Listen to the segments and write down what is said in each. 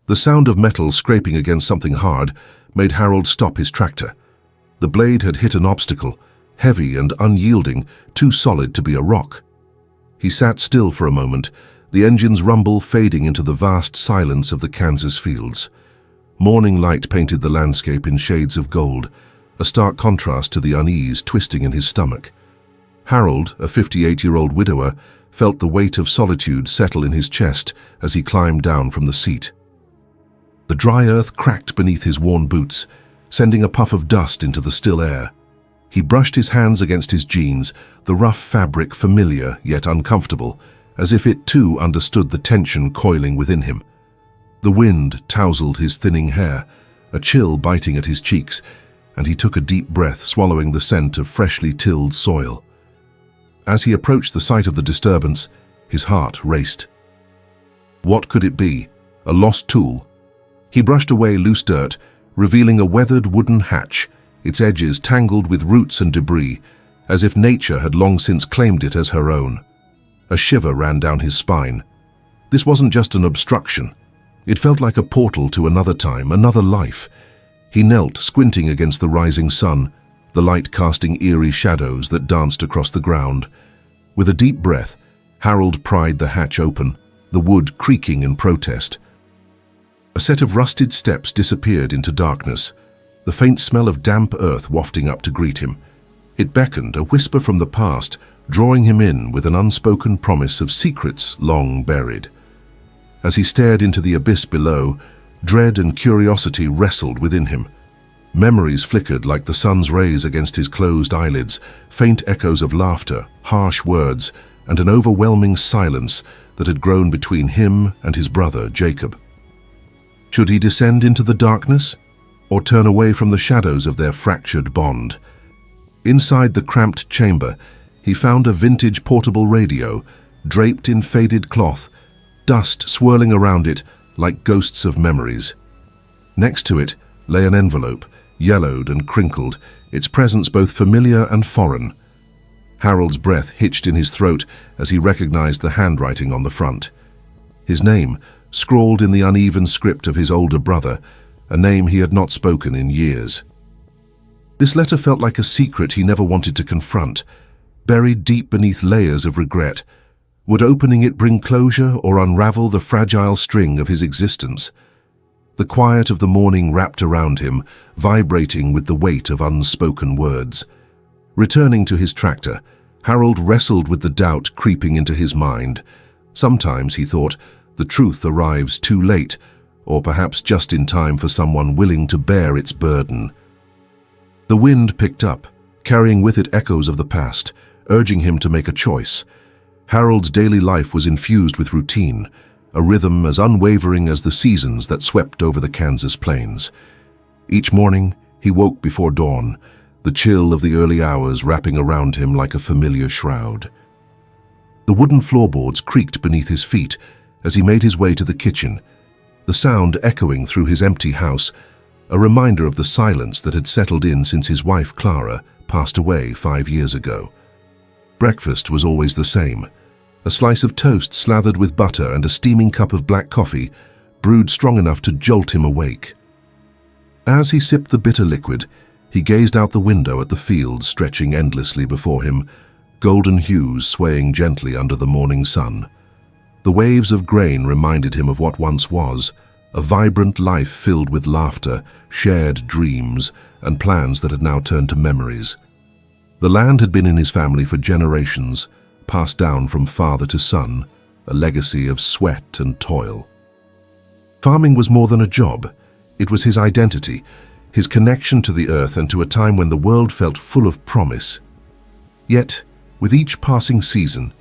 The sound of metal scraping against something hard made Harold stop his tractor. The blade had hit an obstacle, heavy and unyielding, too solid to be a rock. He sat still for a moment, the engine's rumble fading into the vast silence of the Kansas fields. Morning light painted the landscape in shades of gold, a stark contrast to the unease twisting in his stomach. Harold, a 58-year-old widower, felt the weight of solitude settle in his chest as he climbed down from the seat. The dry earth cracked beneath his worn boots, sending a puff of dust into the still air. He brushed his hands against his jeans, the rough fabric familiar yet uncomfortable, as if it too understood the tension coiling within him. The wind tousled his thinning hair, a chill biting at his cheeks, and he took a deep breath, swallowing the scent of freshly tilled soil. As he approached the site of the disturbance, his heart raced. What could it be? A lost tool? He brushed away loose dirt, revealing a weathered wooden hatch, its edges tangled with roots and debris, as if nature had long since claimed it as her own. A shiver ran down his spine. This wasn't just an obstruction. It felt like a portal to another time, another life. He knelt, squinting against the rising sun, the light casting eerie shadows that danced across the ground. With a deep breath, Harold pried the hatch open, the wood creaking in protest. A set of rusted steps disappeared into darkness, the faint smell of damp earth wafting up to greet him. It beckoned, a whisper from the past, drawing him in with an unspoken promise of secrets long buried. As he stared into the abyss below, dread and curiosity wrestled within him. Memories flickered like the sun's rays against his closed eyelids, faint echoes of laughter, harsh words, and an overwhelming silence that had grown between him and his brother, Jacob. Should he descend into the darkness, or turn away from the shadows of their fractured bond? Inside the cramped chamber, he found a vintage portable radio, draped in faded cloth, dust swirling around it like ghosts of memories. Next to it lay an envelope, yellowed and crinkled, its presence both familiar and foreign. Harold's breath hitched in his throat as he recognized the handwriting on the front. His name, scrawled in the uneven script of his older brother, a name he had not spoken in years. This letter felt like a secret he never wanted to confront, buried deep beneath layers of regret. Would opening it bring closure or unravel the fragile string of his existence? The quiet of the morning wrapped around him, vibrating with the weight of unspoken words. Returning to his tractor, Harold wrestled with the doubt creeping into his mind. Sometimes, he thought, the truth arrives too late, or perhaps just in time for someone willing to bear its burden. The wind picked up, carrying with it echoes of the past, urging him to make a choice. Harold's daily life was infused with routine, a rhythm as unwavering as the seasons that swept over the Kansas plains. Each morning, he woke before dawn, the chill of the early hours wrapping around him like a familiar shroud. The wooden floorboards creaked beneath his feet as he made his way to the kitchen, the sound echoing through his empty house, a reminder of the silence that had settled in since his wife, Clara, passed away 5 years ago. Breakfast was always the same, a slice of toast slathered with butter and a steaming cup of black coffee, brewed strong enough to jolt him awake. As he sipped the bitter liquid, he gazed out the window at the fields stretching endlessly before him, golden hues swaying gently under the morning sun. The waves of grain reminded him of what once was, a vibrant life filled with laughter, shared dreams, and plans that had now turned to memories. The land had been in his family for generations, passed down from father to son, a legacy of sweat and toil. Farming was more than a job. It was his identity, his connection to the earth and to a time when the world felt full of promise. Yet, with each passing season,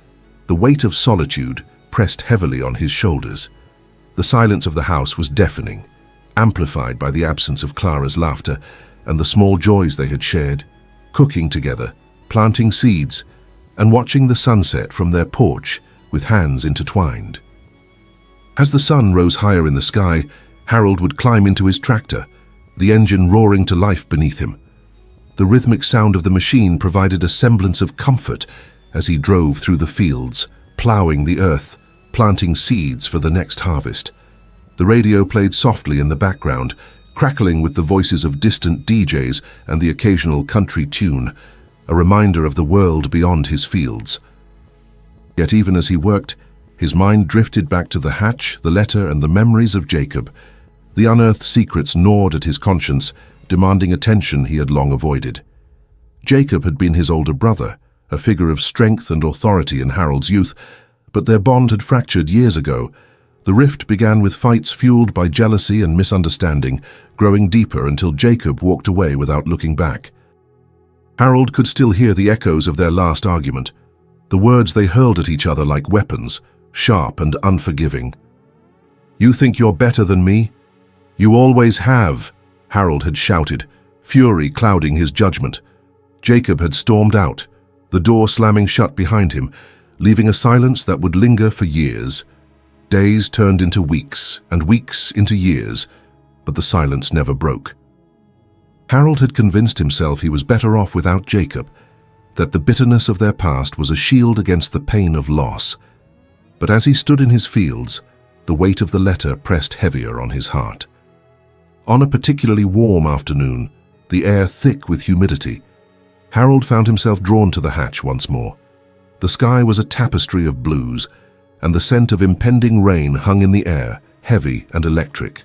the weight of solitude pressed heavily on his shoulders. The silence of the house was deafening, amplified by the absence of Clara's laughter and the small joys they had shared, cooking together, planting seeds, and watching the sunset from their porch with hands intertwined. As the sun rose higher in the sky, Harold would climb into his tractor, the engine roaring to life beneath him. The rhythmic sound of the machine provided a semblance of comfort as he drove through the fields, plowing the earth, planting seeds for the next harvest. The radio played softly in the background, crackling with the voices of distant DJs and the occasional country tune, a reminder of the world beyond his fields. Yet even as he worked, his mind drifted back to the hatch, the letter, and the memories of Jacob. The unearthed secrets gnawed at his conscience, demanding attention he had long avoided. Jacob had been his older brother, a figure of strength and authority in Harold's youth, but their bond had fractured years ago. The rift began with fights fueled by jealousy and misunderstanding, growing deeper until Jacob walked away without looking back. Harold could still hear the echoes of their last argument, the words they hurled at each other like weapons, sharp and unforgiving. "You think you're better than me? You always have," Harold had shouted, fury clouding his judgment. Jacob had stormed out, the door slamming shut behind him, leaving a silence that would linger for years. Days turned into weeks, and weeks into years, but the silence never broke. Harold had convinced himself he was better off without Jacob, that the bitterness of their past was a shield against the pain of loss. But as he stood in his fields, the weight of the letter pressed heavier on his heart. On a particularly warm afternoon, the air thick with humidity, Harold found himself drawn to the hatch once more. The sky was a tapestry of blues, and the scent of impending rain hung in the air, heavy and electric.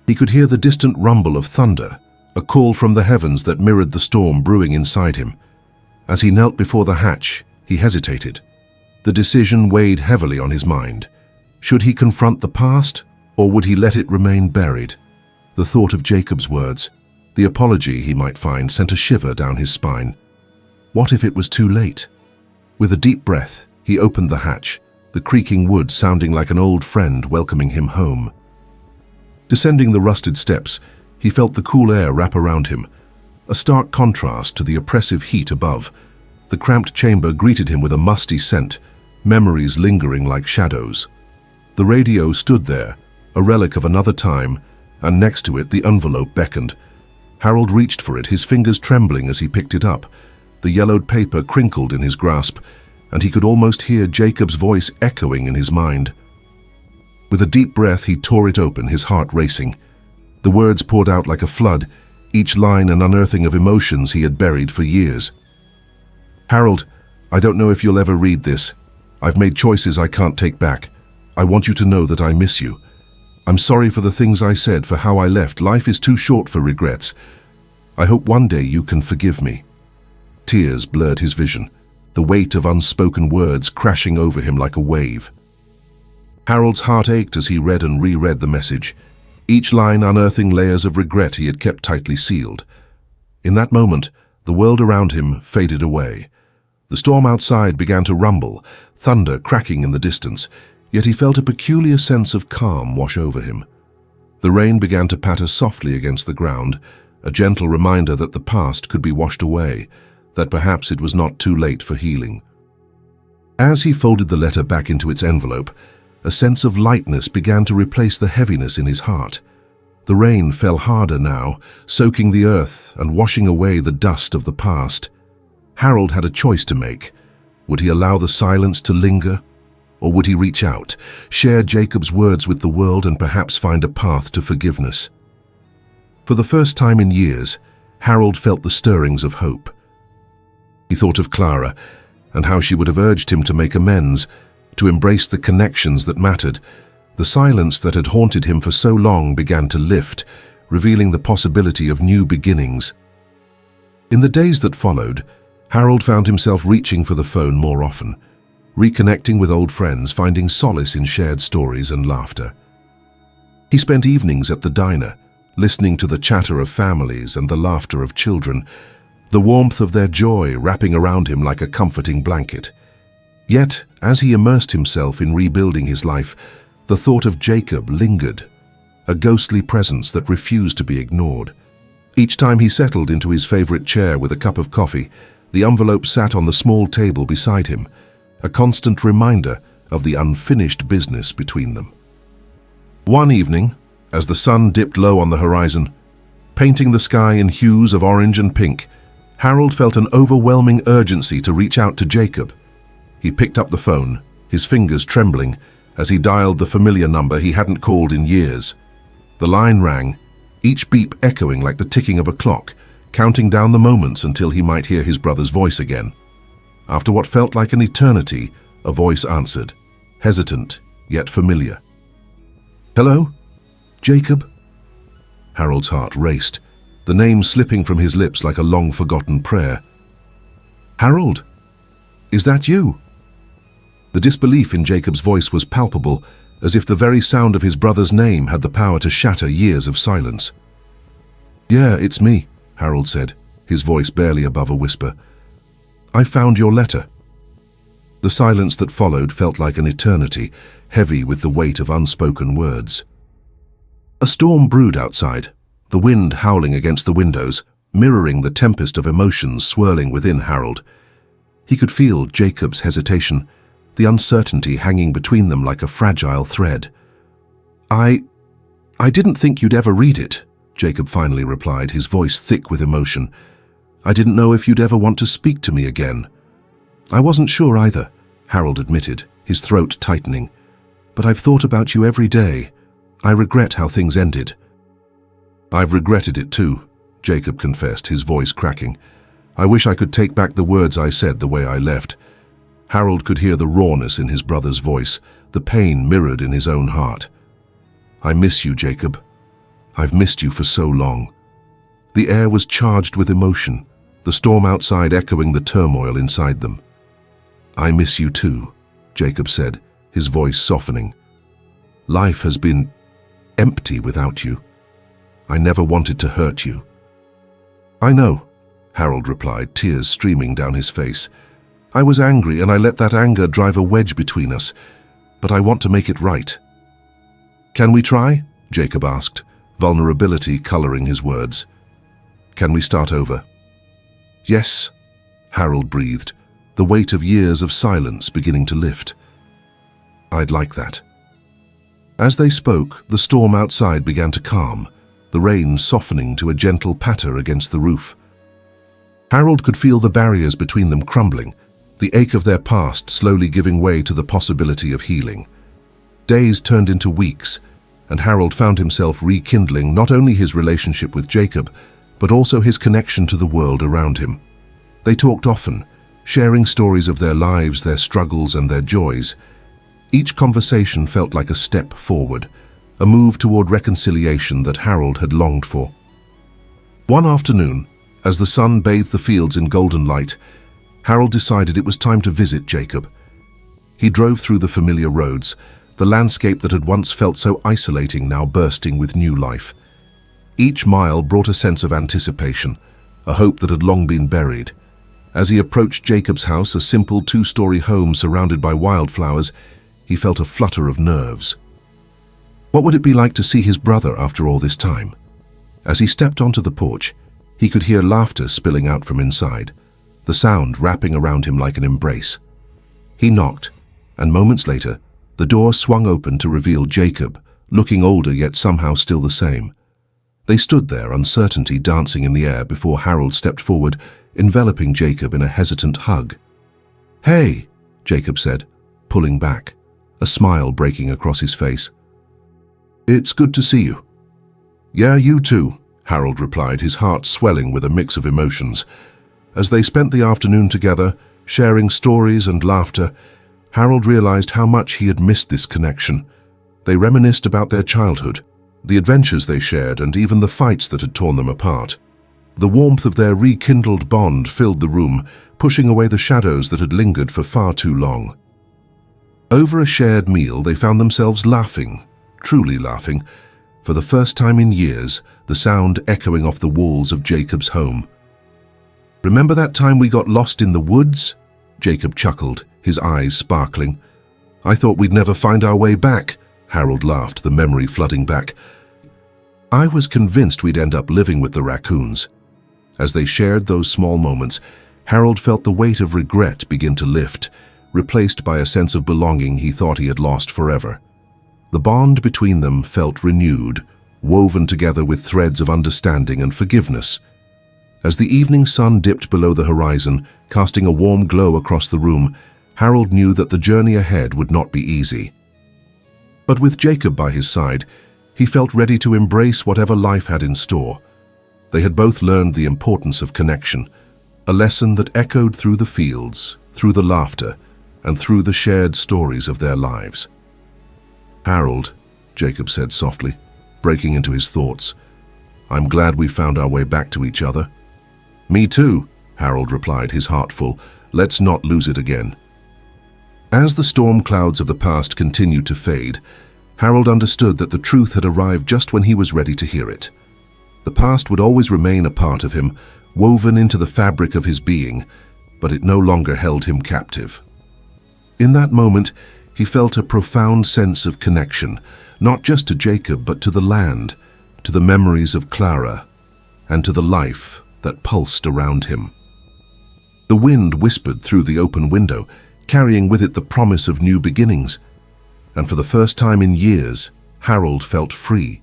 He could hear the distant rumble of thunder, a call from the heavens that mirrored the storm brewing inside him. As he knelt before the hatch, he hesitated. The decision weighed heavily on his mind. Should he confront the past, or would he let it remain buried? The thought of Jacob's words, the apology he might find, sent a shiver down his spine. What if it was too late? With a deep breath, he opened the hatch, the creaking wood sounding like an old friend welcoming him home. Descending the rusted steps, he felt the cool air wrap around him, a stark contrast to the oppressive heat above. The cramped chamber greeted him with a musty scent, memories lingering like shadows. The radio stood there, a relic of another time, and next to it the envelope beckoned. Harold reached for it, his fingers trembling as he picked it up. The yellowed paper crinkled in his grasp, and he could almost hear Jacob's voice echoing in his mind. With a deep breath, he tore it open, his heart racing. The words poured out like a flood, each line an unearthing of emotions he had buried for years. "Harold, I don't know if you'll ever read this. I've made choices I can't take back. I want you to know that I miss you. I'm sorry for the things I said, for how I left. Life is too short for regrets. I hope one day you can forgive me." Tears blurred his vision, the weight of unspoken words crashing over him like a wave. Harold's heart ached as he read and reread the message, each line unearthing layers of regret he had kept tightly sealed. In that moment, the world around him faded away. The storm outside began to rumble, thunder cracking in the distance, yet he felt a peculiar sense of calm wash over him. The rain began to patter softly against the ground, a gentle reminder that the past could be washed away, that perhaps it was not too late for healing. As he folded the letter back into its envelope, a sense of lightness began to replace the heaviness in his heart. The rain fell harder now, soaking the earth and washing away the dust of the past. Harold had a choice to make. Would he allow the silence to linger? Or would he reach out, share Jacob's words with the world, and perhaps find a path to forgiveness? For the first time in years, Harold felt the stirrings of hope. He thought of Clara, and how she would have urged him to make amends, to embrace the connections that mattered. The silence that had haunted him for so long began to lift, revealing the possibility of new beginnings. In the days that followed, Harold found himself reaching for the phone more often, reconnecting with old friends, finding solace in shared stories and laughter. He spent evenings at the diner, listening to the chatter of families and the laughter of children, the warmth of their joy wrapping around him like a comforting blanket. Yet, as he immersed himself in rebuilding his life, the thought of Jacob lingered, a ghostly presence that refused to be ignored. Each time he settled into his favorite chair with a cup of coffee, the envelope sat on the small table beside him, a constant reminder of the unfinished business between them. One evening, as the sun dipped low on the horizon, painting the sky in hues of orange and pink, Harold felt an overwhelming urgency to reach out to Jacob. He picked up the phone, his fingers trembling, as he dialed the familiar number he hadn't called in years. The line rang, each beep echoing like the ticking of a clock, counting down the moments until he might hear his brother's voice again. After what felt like an eternity, a voice answered, hesitant yet familiar. "Hello? Jacob?" Harold's heart raced, the name slipping from his lips like a long-forgotten prayer. "Harold? Is that you?" The disbelief in Jacob's voice was palpable, as if the very sound of his brother's name had the power to shatter years of silence. "Yeah, it's me," Harold said, his voice barely above a whisper. "I found your letter." The silence that followed felt like an eternity, heavy with the weight of unspoken words. A storm brewed outside, the wind howling against the windows, mirroring the tempest of emotions swirling within Harold. He could feel Jacob's hesitation, the uncertainty hanging between them like a fragile thread. I didn't think you'd ever read it," Jacob finally replied, his voice thick with emotion. "I didn't know if you'd ever want to speak to me again." "I wasn't sure either," Harold admitted, his throat tightening. "But I've thought about you every day. I regret how things ended." "I've regretted it too," Jacob confessed, his voice cracking. "I wish I could take back the words I said the way I left." Harold could hear the rawness in his brother's voice, the pain mirrored in his own heart. "I miss you, Jacob. I've missed you for so long." The air was charged with emotion, the storm outside echoing the turmoil inside them. "I miss you too," Jacob said, his voice softening. "Life has been empty without you. I never wanted to hurt you." "I know," Harold replied, tears streaming down his face. "I was angry and I let that anger drive a wedge between us, but I want to make it right." "Can we try?" Jacob asked, vulnerability coloring his words. "Can we start over?" "Yes," Harold breathed, the weight of years of silence beginning to lift. "I'd like that." As they spoke, the storm outside began to calm, the rain softening to a gentle patter against the roof. Harold could feel the barriers between them crumbling, the ache of their past slowly giving way to the possibility of healing. Days turned into weeks, and Harold found himself rekindling not only his relationship with Jacob, but also his connection to the world around him. They talked often, sharing stories of their lives, their struggles, and their joys. Each conversation felt like a step forward, a move toward reconciliation that Harold had longed for. One afternoon, as the sun bathed the fields in golden light, Harold decided it was time to visit Jacob. He drove through the familiar roads, the landscape that had once felt so isolating now bursting with new life. Each mile brought a sense of anticipation, a hope that had long been buried. As he approached Jacob's house, a simple two-story home surrounded by wildflowers, he felt a flutter of nerves. What would it be like to see his brother after all this time? As he stepped onto the porch, he could hear laughter spilling out from inside, the sound wrapping around him like an embrace. He knocked, and moments later, the door swung open to reveal Jacob, looking older yet somehow still the same. They stood there, uncertainty dancing in the air, before Harold stepped forward, enveloping Jacob in a hesitant hug. "Hey," Jacob said, pulling back, a smile breaking across his face. "It's good to see you." "Yeah, you too," Harold replied, his heart swelling with a mix of emotions. As they spent the afternoon together, sharing stories and laughter, Harold realized how much he had missed this connection. They reminisced about their childhood, the adventures they shared, and even the fights that had torn them apart. The warmth of their rekindled bond filled the room, pushing away the shadows that had lingered for far too long. Over a shared meal, they found themselves laughing, truly laughing, for the first time in years, the sound echoing off the walls of Jacob's home. "Remember that time we got lost in the woods?" Jacob chuckled, his eyes sparkling. "I thought we'd never find our way back," Harold laughed, the memory flooding back. "I was convinced we'd end up living with the raccoons." As they shared those small moments, Harold felt the weight of regret begin to lift, replaced by a sense of belonging he thought he had lost forever. The bond between them felt renewed, woven together with threads of understanding and forgiveness. As the evening sun dipped below the horizon, casting a warm glow across the room, Harold knew that the journey ahead would not be easy. But with Jacob by his side, he felt ready to embrace whatever life had in store. They had both learned the importance of connection, a lesson that echoed through the fields, through the laughter, and through the shared stories of their lives. "Harold," Jacob said softly, breaking into his thoughts, "I'm glad we found our way back to each other." "Me too," Harold replied, his heart full. "Let's not lose it again." As the storm clouds of the past continued to fade, Harold understood that the truth had arrived just when he was ready to hear it. The past would always remain a part of him, woven into the fabric of his being, but it no longer held him captive. In that moment, he felt a profound sense of connection, not just to Jacob, but to the land, to the memories of Clara, and to the life that pulsed around him. The wind whispered through the open window, carrying with it the promise of new beginnings, and for the first time in years, Harold felt free.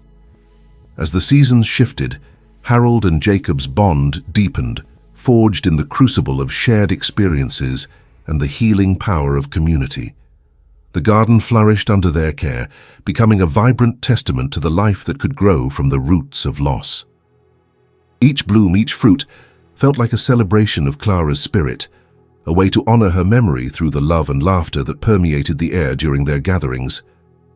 As the seasons shifted, Harold and Jacob's bond deepened, forged in the crucible of shared experiences and the healing power of community. The garden flourished under their care, becoming a vibrant testament to the life that could grow from the roots of loss. Each bloom, each fruit, felt like a celebration of Clara's spirit, a way to honor her memory through the love and laughter that permeated the air during their gatherings.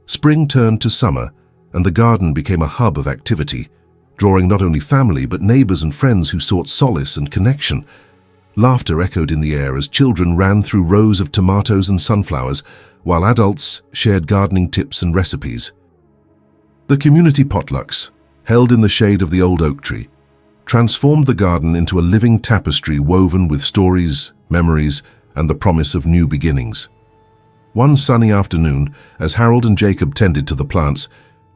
Spring turned to summer, and the garden became a hub of activity, drawing not only family but neighbors and friends who sought solace and connection. Laughter echoed in the air as children ran through rows of tomatoes and sunflowers, while adults shared gardening tips and recipes. The community potlucks, held in the shade of the old oak tree, transformed the garden into a living tapestry woven with stories, memories, and the promise of new beginnings. One sunny afternoon, as Harold and Jacob tended to the plants,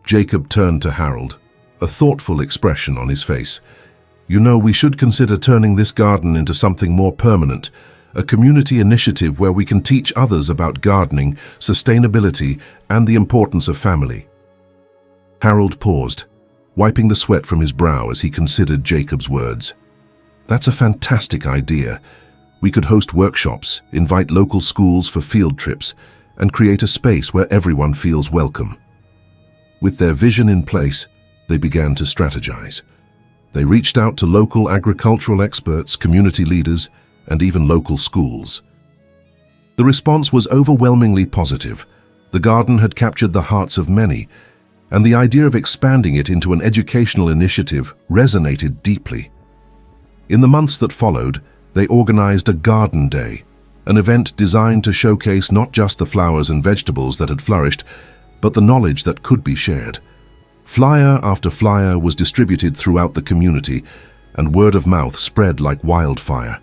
Jacob turned to Harold, a thoughtful expression on his face. "You know, we should consider turning this garden into something more permanent, a community initiative where we can teach others about gardening, sustainability, and the importance of family." Harold paused, wiping the sweat from his brow as he considered Jacob's words. "That's a fantastic idea. We could host workshops, invite local schools for field trips, and create a space where everyone feels welcome." With their vision in place, they began to strategize. They reached out to local agricultural experts, community leaders, and even local schools. The response was overwhelmingly positive. The garden had captured the hearts of many, and the idea of expanding it into an educational initiative resonated deeply. In the months that followed, they organized a garden day, an event designed to showcase not just the flowers and vegetables that had flourished, but the knowledge that could be shared. Flyer after flyer was distributed throughout the community, and word of mouth spread like wildfire.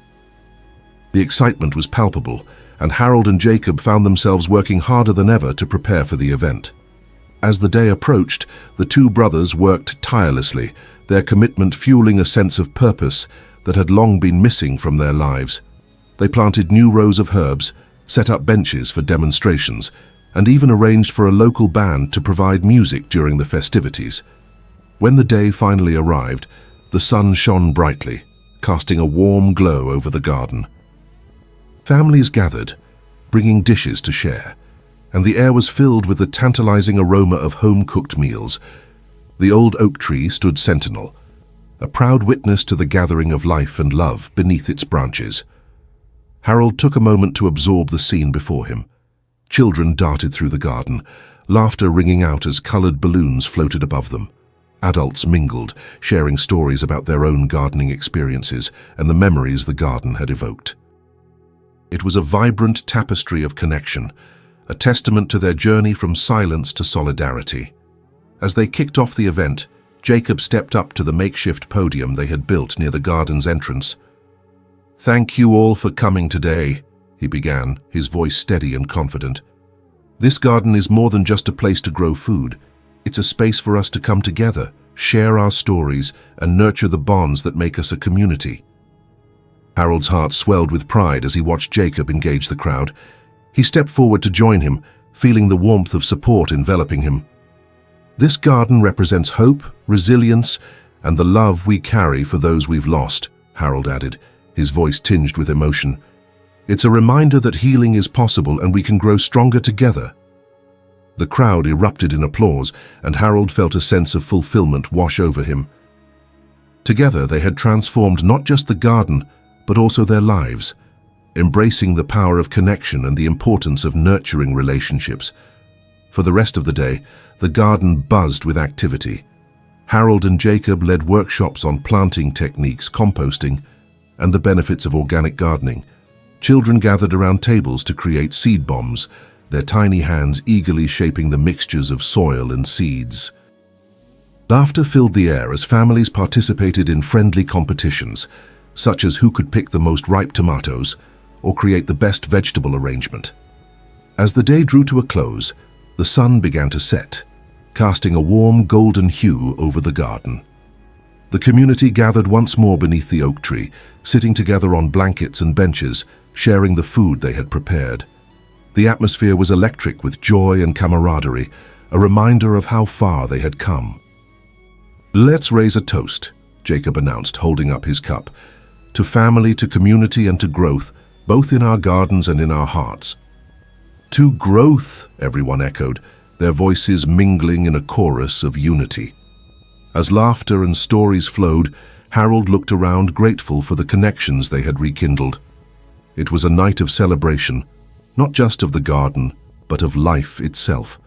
The excitement was palpable, and Harold and Jacob found themselves working harder than ever to prepare for the event. As the day approached, the two brothers worked tirelessly, their commitment fueling a sense of purpose that had long been missing from their lives. They planted new rows of herbs, set up benches for demonstrations, and even arranged for a local band to provide music during the festivities. When the day finally arrived, the sun shone brightly, casting a warm glow over the garden. Families gathered, bringing dishes to share, and the air was filled with the tantalizing aroma of home-cooked meals. The old oak tree stood sentinel, a proud witness to the gathering of life and love beneath its branches. Harold took a moment to absorb the scene before him. Children darted through the garden, laughter ringing out as colored balloons floated above them. Adults mingled, sharing stories about their own gardening experiences and the memories the garden had evoked. It was a vibrant tapestry of connection, a testament to their journey from silence to solidarity. As they kicked off the event, Jacob stepped up to the makeshift podium they had built near the garden's entrance. "Thank you all for coming today," he began, his voice steady and confident. "This garden is more than just a place to grow food. It's a space for us to come together, share our stories, and nurture the bonds that make us a community." Harold's heart swelled with pride as he watched Jacob engage the crowd. He stepped forward to join him, feeling the warmth of support enveloping him. "This garden represents hope, resilience, and the love we carry for those we've lost," Harold added, his voice tinged with emotion. "It's a reminder that healing is possible and we can grow stronger together." The crowd erupted in applause, and Harold felt a sense of fulfillment wash over him. Together they had transformed not just the garden, but also their lives, embracing the power of connection and the importance of nurturing relationships. For the rest of the day, the garden buzzed with activity. Harold and Jacob led workshops on planting techniques, composting, and the benefits of organic gardening. Children gathered around tables to create seed bombs, their tiny hands eagerly shaping the mixtures of soil and seeds. Laughter filled the air as families participated in friendly competitions, such as who could pick the most ripe tomatoes or create the best vegetable arrangement. As the day drew to a close, the sun began to set, casting a warm golden hue over the garden. The community gathered once more beneath the oak tree, sitting together on blankets and benches, sharing the food they had prepared. The atmosphere was electric with joy and camaraderie, a reminder of how far they had come. "Let's raise a toast," Jacob announced, holding up his cup. "To family, to community, and to growth, both in our gardens and in our hearts." "To growth," everyone echoed, their voices mingling in a chorus of unity. As laughter and stories flowed, Harold looked around, grateful for the connections they had rekindled. It was a night of celebration, not just of the garden, but of life itself.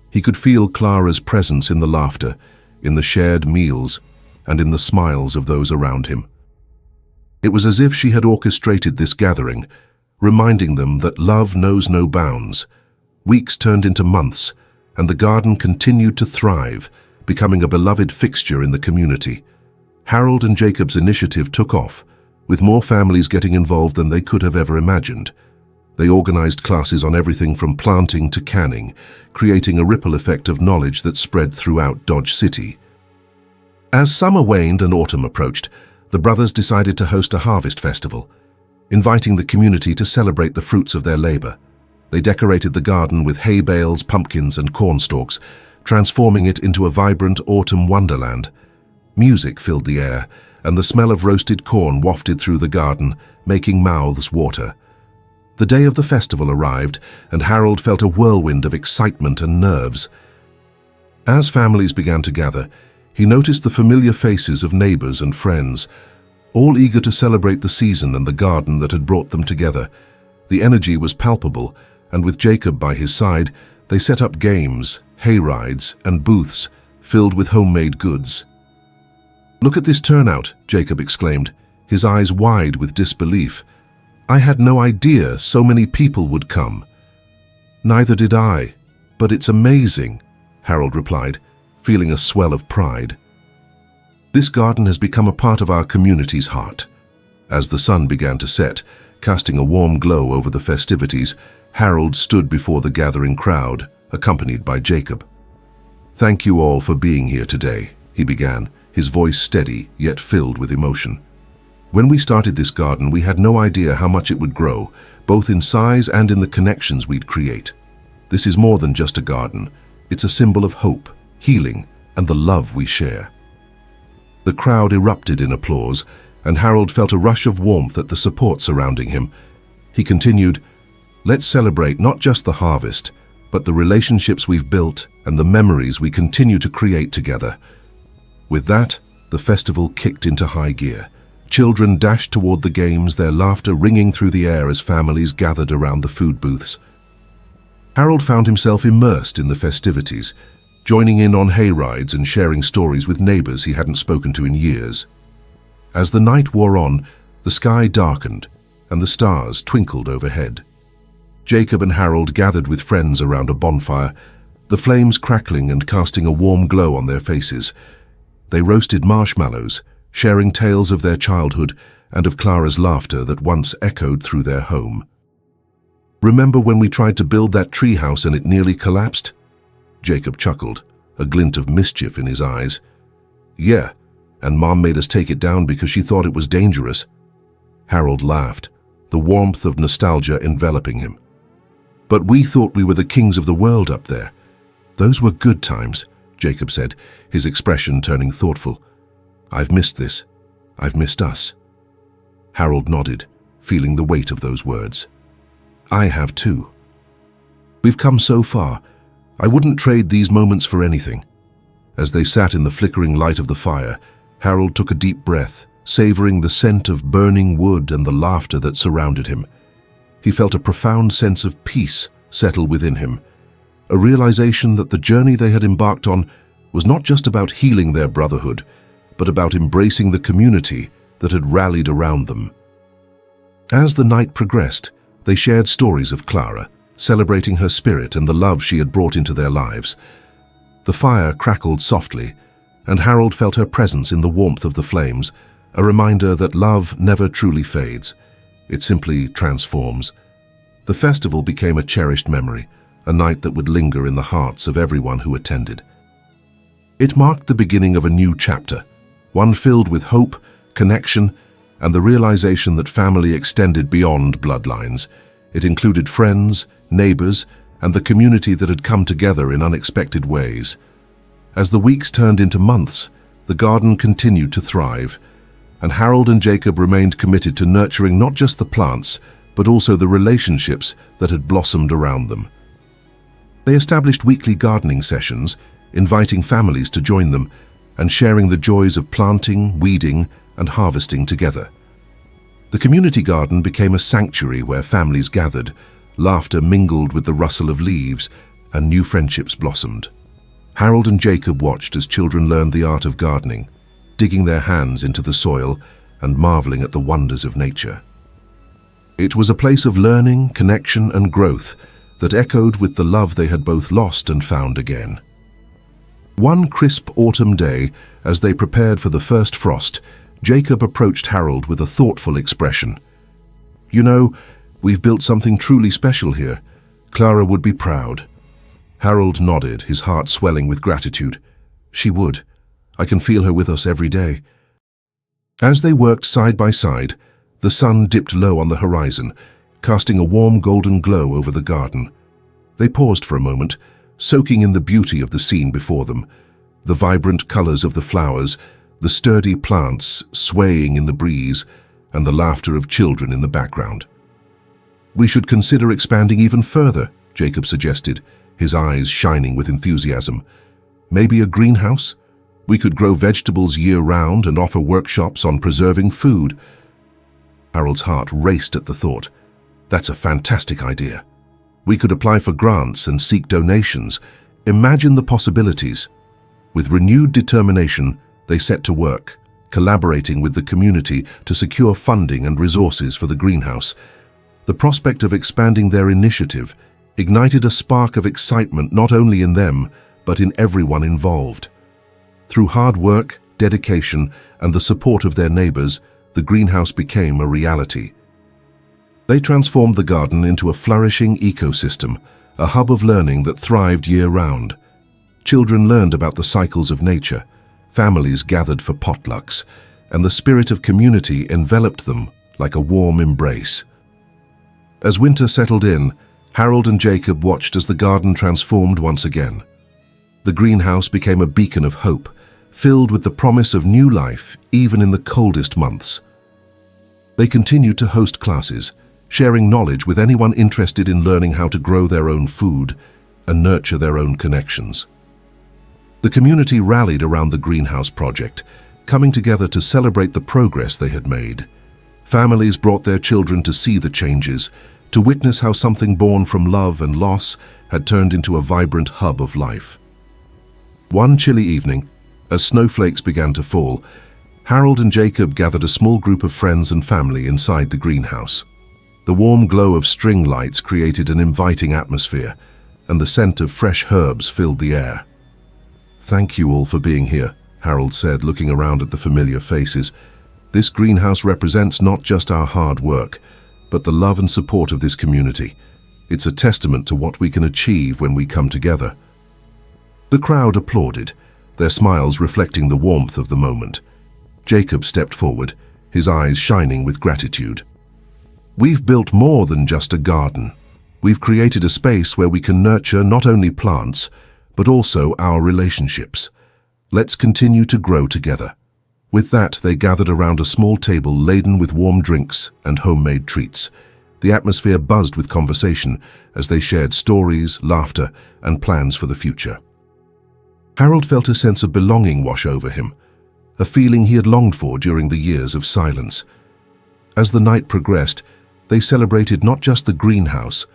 He could feel Clara's presence in the laughter, in the shared meals, and in the smiles of those around him. It was as if she had orchestrated this gathering, reminding them that love knows no bounds. Weeks turned into months, and the garden continued to thrive, becoming a beloved fixture in the community. Harold and Jacob's initiative took off, with more families getting involved than they could have ever imagined. They organized classes on everything from planting to canning, creating a ripple effect of knowledge that spread throughout Dodge City. As summer waned and autumn approached, the brothers decided to host a harvest festival, inviting the community to celebrate the fruits of their labor. They decorated the garden with hay bales, pumpkins, and corn stalks, transforming it into a vibrant autumn wonderland. Music filled the air, and the smell of roasted corn wafted through the garden, making mouths water. The day of the festival arrived, and Harold felt a whirlwind of excitement and nerves. As families began to gather, he noticed the familiar faces of neighbors and friends, all eager to celebrate the season and the garden that had brought them together. The energy was palpable, and with Jacob by his side, they set up games, hay rides, and booths filled with homemade goods. "Look at this turnout," Jacob exclaimed, his eyes wide with disbelief. "I had no idea so many people would come." "Neither did I, but it's amazing," Harold replied, feeling a swell of pride. "This garden has become a part of our community's heart." As the sun began to set, casting a warm glow over the festivities, Harold stood before the gathering crowd, accompanied by Jacob. "Thank you all for being here today," he began, his voice steady yet filled with emotion. "When we started this garden, we had no idea how much it would grow, both in size and in the connections we'd create. This is more than just a garden. It's a symbol of hope, healing, and the love we share." The crowd erupted in applause, and Harold felt a rush of warmth at the support surrounding him. He continued, "Let's celebrate not just the harvest, but the relationships we've built and the memories we continue to create together." With that, the festival kicked into high gear. Children dashed toward the games, their laughter ringing through the air as families gathered around the food booths. Harold found himself immersed in the festivities, joining in on hay rides and sharing stories with neighbors he hadn't spoken to in years. As the night wore on, the sky darkened and the stars twinkled overhead. Jacob and Harold gathered with friends around a bonfire, the flames crackling and casting a warm glow on their faces. They roasted marshmallows, sharing tales of their childhood and of Clara's laughter that once echoed through their home. "Remember when we tried to build that treehouse and it nearly collapsed?" Jacob chuckled, a glint of mischief in his eyes. "Yeah, and Mom made us take it down because she thought it was dangerous." Harold laughed, the warmth of nostalgia enveloping him. "But we thought we were the kings of the world up there." "Those were good times," Jacob said, his expression turning thoughtful. "I've missed this. I've missed us." Harold nodded, feeling the weight of those words. "I have too. We've come so far, I wouldn't trade these moments for anything." As they sat in the flickering light of the fire, Harold took a deep breath, savoring the scent of burning wood and the laughter that surrounded him. He felt a profound sense of peace settle within him, a realization that the journey they had embarked on was not just about healing their brotherhood, but about embracing the community that had rallied around them. As the night progressed, they shared stories of Clara, celebrating her spirit and the love she had brought into their lives. The fire crackled softly, and Harold felt her presence in the warmth of the flames, a reminder that love never truly fades. It simply transforms. The festival became a cherished memory, a night that would linger in the hearts of everyone who attended. It marked the beginning of a new chapter, one filled with hope, connection, and the realization that family extended beyond bloodlines. It included friends, neighbors, and the community that had come together in unexpected ways. As the weeks turned into months, the garden continued to thrive, and Harold and Jacob remained committed to nurturing not just the plants, but also the relationships that had blossomed around them. They established weekly gardening sessions, inviting families to join them, and sharing the joys of planting, weeding, and harvesting together. The community garden became a sanctuary where families gathered, laughter mingled with the rustle of leaves, and new friendships blossomed. Harold and Jacob watched as children learned the art of gardening, digging their hands into the soil and marveling at the wonders of nature. It was a place of learning, connection, and growth that echoed with the love they had both lost and found again. One crisp autumn day, as they prepared for the first frost, Jacob approached Harold with a thoughtful expression. "You know, we've built something truly special here. Clara would be proud." Harold nodded, his heart swelling with gratitude. "She would. I can feel her with us every day." As they worked side by side, the sun dipped low on the horizon, casting a warm golden glow over the garden. They paused for a moment, soaking in the beauty of the scene before them, the vibrant colors of the flowers, the sturdy plants swaying in the breeze, and the laughter of children in the background. "We should consider expanding even further," Jacob suggested, his eyes shining with enthusiasm. "Maybe a greenhouse? We could grow vegetables year-round and offer workshops on preserving food." Harold's heart raced at the thought. "That's a fantastic idea. We could apply for grants and seek donations. Imagine the possibilities." With renewed determination, they set to work, collaborating with the community to secure funding and resources for the greenhouse. The prospect of expanding their initiative ignited a spark of excitement not only in them, but in everyone involved. Through hard work, dedication, and the support of their neighbors, the greenhouse became a reality. They transformed the garden into a flourishing ecosystem, a hub of learning that thrived year-round. Children learned about the cycles of nature, families gathered for potlucks, and the spirit of community enveloped them like a warm embrace. As winter settled in, Harold and Jacob watched as the garden transformed once again. The greenhouse became a beacon of hope, filled with the promise of new life even in the coldest months. They continued to host classes, sharing knowledge with anyone interested in learning how to grow their own food and nurture their own connections. The community rallied around the greenhouse project, coming together to celebrate the progress they had made. Families brought their children to see the changes, to witness how something born from love and loss had turned into a vibrant hub of life. One chilly evening, as snowflakes began to fall, Harold and Jacob gathered a small group of friends and family inside the greenhouse. The warm glow of string lights created an inviting atmosphere, and the scent of fresh herbs filled the air. "Thank you all for being here," Harold said, looking around at the familiar faces. "This greenhouse represents not just our hard work, but the love and support of this community. It's a testament to what we can achieve when we come together." The crowd applauded, their smiles reflecting the warmth of the moment. Jacob stepped forward, his eyes shining with gratitude. "We've built more than just a garden. We've created a space where we can nurture not only plants, but also our relationships. Let's continue to grow together." With that, they gathered around a small table laden with warm drinks and homemade treats. The atmosphere buzzed with conversation as they shared stories, laughter, and plans for the future. Harold felt a sense of belonging wash over him, a feeling he had longed for during the years of silence. As the night progressed, they celebrated not just the greenhouse,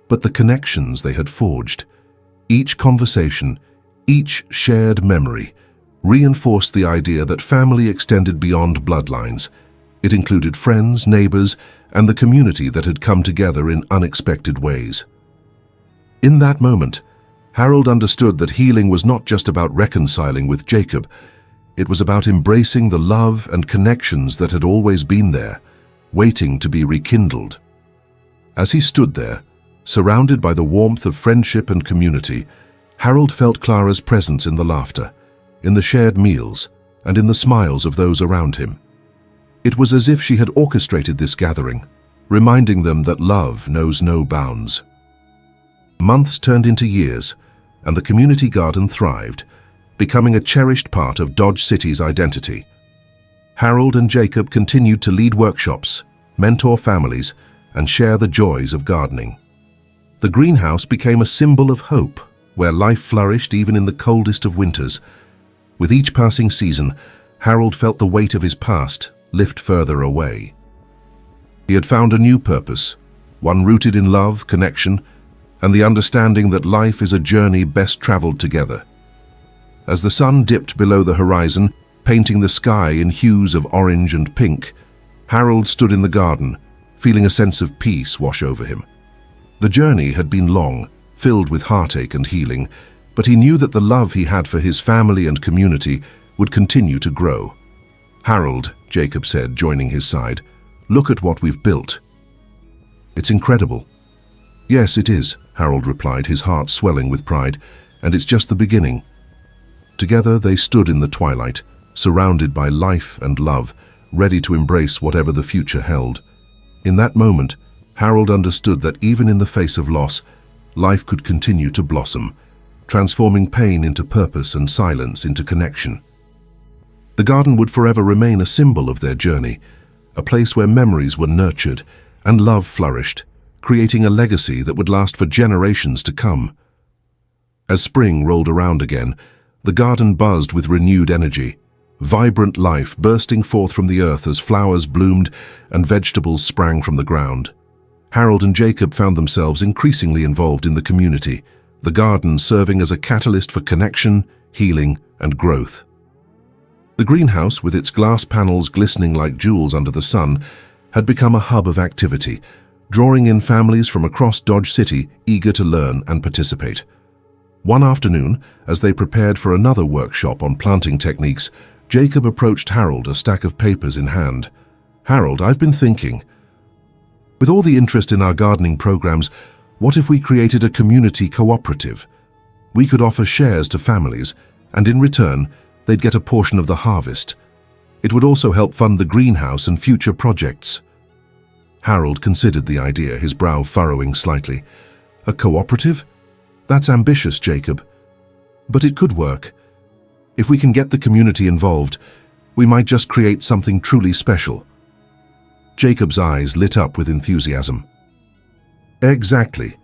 but the connections they had forged. Each conversation, each shared memory, reinforced the idea that family extended beyond bloodlines. It included friends, neighbors, and the community that had come together in unexpected ways. In that moment, Harold understood that healing was not just about reconciling with Jacob. It was about embracing the love and connections that had always been there, waiting to be rekindled. As he stood there, surrounded by the warmth of friendship and community, Harold felt Clara's presence in the laughter, in the shared meals, and in the smiles of those around him. It was as if she had orchestrated this gathering, reminding them that love knows no bounds. Months turned into years, and the community garden thrived, becoming a cherished part of Dodge City's identity. Harold and Jacob continued to lead workshops, mentor families, and share the joys of gardening. The greenhouse became a symbol of hope, where life flourished even in the coldest of winters. With each passing season, Harold felt the weight of his past lift further away. He had found a new purpose, one rooted in love, connection, and the understanding that life is a journey best traveled together. As the sun dipped below the horizon, painting the sky in hues of orange and pink, Harold stood in the garden, feeling a sense of peace wash over him. The journey had been long, filled with heartache and healing, but he knew that the love he had for his family and community would continue to grow. "Harold," Jacob said, joining his side, "look at what we've built." "It's incredible." "Yes, it is," Harold replied, his heart swelling with pride, "and it's just the beginning." Together they stood in the twilight, surrounded by life and love, ready to embrace whatever the future held. In that moment, Harold understood that even in the face of loss, life could continue to blossom, transforming pain into purpose and silence into connection. The garden would forever remain a symbol of their journey, a place where memories were nurtured and love flourished, creating a legacy that would last for generations to come. As spring rolled around again, the garden buzzed with renewed energy, vibrant life bursting forth from the earth as flowers bloomed and vegetables sprang from the ground. Harold and Jacob found themselves increasingly involved in the community, the garden serving as a catalyst for connection, healing, and growth. The greenhouse, with its glass panels glistening like jewels under the sun, had become a hub of activity, drawing in families from across Dodge City eager to learn and participate. One afternoon, as they prepared for another workshop on planting techniques, Jacob approached Harold, a stack of papers in hand. "Harold, I've been thinking. With all the interest in our gardening programs, what if we created a community cooperative? We could offer shares to families, and in return, they'd get a portion of the harvest. It would also help fund the greenhouse and future projects." Harold considered the idea, his brow furrowing slightly. "A cooperative? That's ambitious, Jacob. But it could work. If we can get the community involved, we might just create something truly special." Jacob's eyes lit up with enthusiasm. "Exactly.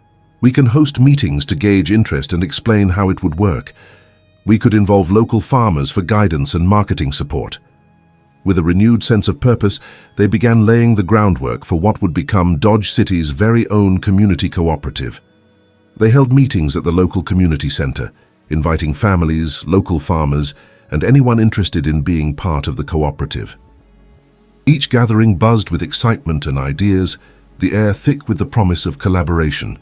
We can host meetings to gauge interest and explain how it would work. We could involve local farmers for guidance and marketing support." With a renewed sense of purpose, they began laying the groundwork for what would become Dodge City's very own community cooperative. They held meetings at the local community center, inviting families, local farmers, and anyone interested in being part of the cooperative. Each gathering buzzed with excitement and ideas, the air thick with the promise of collaboration.